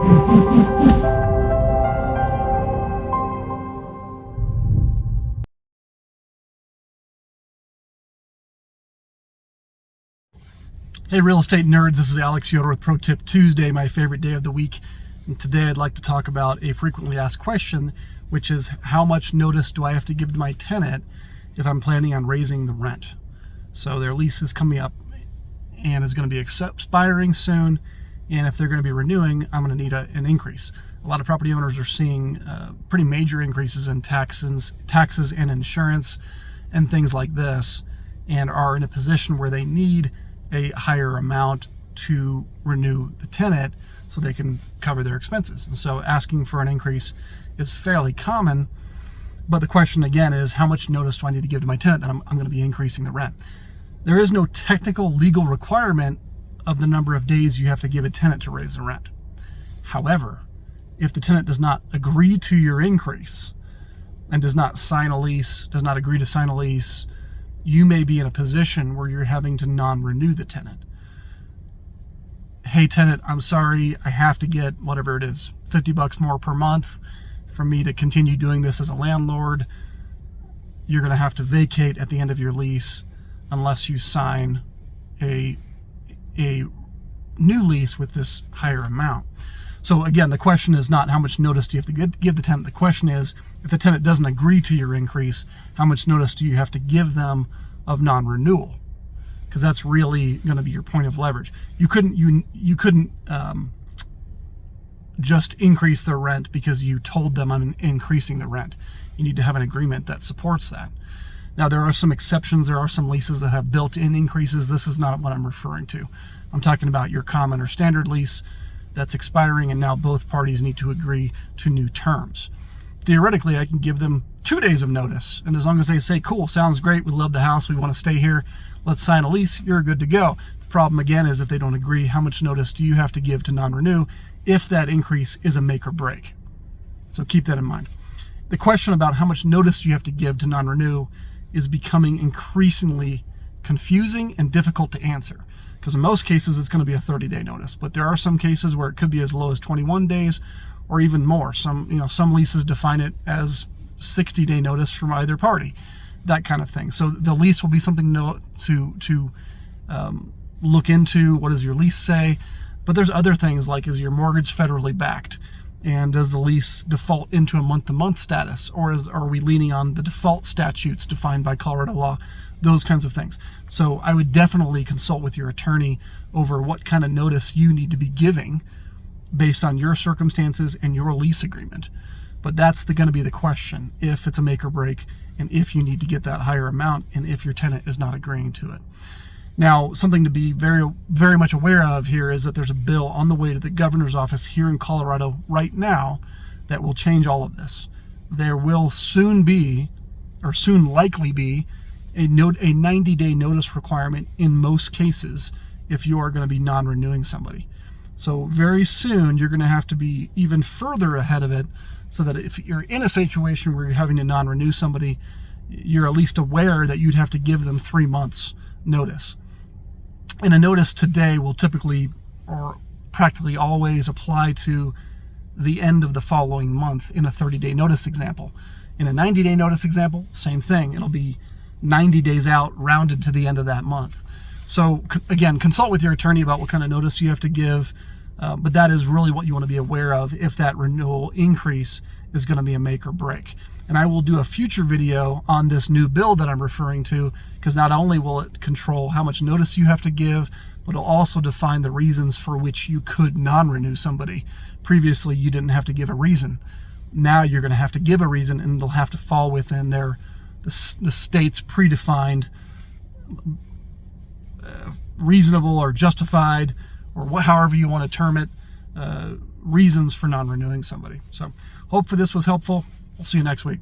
Hey real estate nerds, this is Alex Yoder with Pro Tip Tuesday, my favorite day of the week. And today I'd like to talk about a frequently asked question, which is how much notice do I have to give to my tenant if I'm planning on raising the rent? So their lease is coming up and is going to be expiring soon, and if they're going to be renewing, I'm going to need an increase. A lot of property owners are seeing pretty major increases in taxes and insurance and things like this, and are in a position where they need a higher amount to renew the tenant so they can cover their expenses. And so asking for an increase is fairly common, but the question again is, how much notice do I need to give to my tenant that I'm going to be increasing the rent? There is no technical legal requirement of the number of days you have to give a tenant to raise the rent. However, if the tenant does not agree to your increase and does not agree to sign a lease, you may be in a position where you're having to non-renew the tenant. Hey tenant, I'm sorry, I have to get whatever it is, $50 more per month for me to continue doing this as a landlord. You're going to have to vacate at the end of your lease unless you sign a new lease with this higher amount. So again, the question is not how much notice do you have to give the tenant. The question is, if the tenant doesn't agree to your increase, how much notice do you have to give them of non-renewal? Because that's really going to be your point of leverage. You couldn't just increase their rent because you told them I'm increasing the rent. You need to have an agreement that supports that. Now, there are some exceptions. There are some leases that have built-in increases. This is not what I'm referring to. I'm talking about your common or standard lease that's expiring, and now both parties need to agree to new terms. Theoretically, I can give them 2 days of notice, and as long as they say, cool, sounds great, we love the house, we want to stay here, let's sign a lease, you're good to go. The problem again is if they don't agree, how much notice do you have to give to non-renew if that increase is a make or break? So keep that in mind. The question about how much notice you have to give to non-renew is becoming increasingly confusing and difficult to answer, because in most cases it's going to be a 30-day notice, but there are some cases where it could be as low as 21 days or even more. Some leases define it as 60-day notice from either party, that kind of thing. So the lease will be something to look into. What does your lease say? But there's other things like, is your mortgage federally backed? And does the lease default into a month-to-month status? Or are we leaning on the default statutes defined by Colorado law? Those kinds of things. So I would definitely consult with your attorney over what kind of notice you need to be giving based on your circumstances and your lease agreement. But that's going to be the question, if it's a make or break, and if you need to get that higher amount, and if your tenant is not agreeing to it. Now, something to be very, very much aware of here is that there's a bill on the way to the governor's office here in Colorado right now that will change all of this. There will soon likely be a 90-day notice requirement in most cases if you are going to be non-renewing somebody. So very soon you're going to have to be even further ahead of it, so that if you're in a situation where you're having to non-renew somebody, you're at least aware that you'd have to give them 3 months notice. And a notice today will typically or practically always apply to the end of the following month in a 30-day notice example. In a 90-day notice example, same thing. It'll be 90 days out, rounded to the end of that month. So again, consult with your attorney about what kind of notice you have to give, but that is really what you want to be aware of if that renewal increase is going to be a make or break. And I will do a future video on this new bill that I'm referring to, because not only will it control how much notice you have to give, but it'll also define the reasons for which you could non-renew somebody. Previously, you didn't have to give a reason. Now you're going to have to give a reason, and it'll have to fall within the state's predefined reasonable or justified, or however you want to term it, reasons for non-renewing somebody. So hope for this was helpful. We'll see you next week.